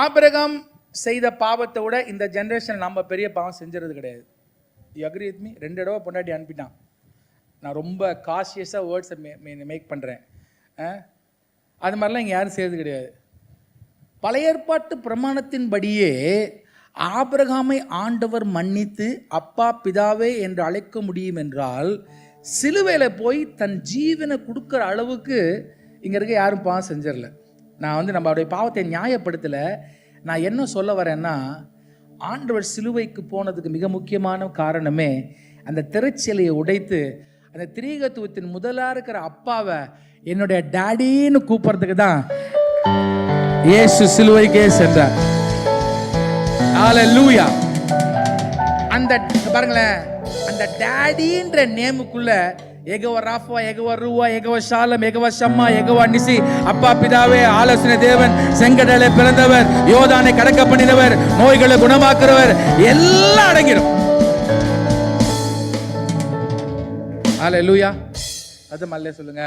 Abraham செய்த பாவத்தை விட இந்த ஜென்ரேஷன் நம்ம பெரிய பாவம் செஞ்சுறது கிடையாது. You agree with me? 2 தடவை பொண்டாட்டி அனுப்பிட்டான். நான் ரொம்ப காஷியஸாக வேர்ட்ஸை மேக் பண்ணுறேன். அது மாதிரிலாம் இங்கே யாரும் செய்கிறது கிடையாது. பழைய ஏற்பாட்டு பிரமாணத்தின்படியே ஆபிரகாமை ஆண்டவர் மன்னித்து அப்பா பிதாவே என்று அழைக்க முடியும் என்றால், சிலுவையில் போய் தன் ஜீவனை கொடுக்குற அளவுக்கு இங்கே இருக்க யாரும் பாவம் செஞ்சிடல. நான் நம்ம அவருடைய பாவத்தை நியாயப்படுத்தலை. நான் என்ன சொல்ல வரேன்னா, ஆண்டவர் சிலுவைக்கு போனதுக்கு மிக முக்கியமான காரணமே அந்த திரைச்சிலையை உடைத்து அந்த திரீகத்துவத்தின் முதலாக இருக்கிற அப்பாவை என்னுடைய டாடின்னு கூப்பிட்றதுக்கு தான் இயேசு சிலுவைக்கே சென்றார். ஹல்லேலூயா. அந்த பாருங்களேன், அந்த டாடின்ற நேமுக்குள்ள எகவ ராஃபா, எகவ ரூவா, எகவ ஷாலம், எகவ ஷம்மா, எகவ நிசி, அப்பா பிதாவே, ஆலோசனை தேவன், செங்கடலை பிறந்தவர், யோதானை கடக்க பண்ணினவர், நோய்களை குணமாக்குறவர், எல்லாம் அடங்கிடும். ஹல்லேலூயா. அது மல்லே சொல்லுங்க.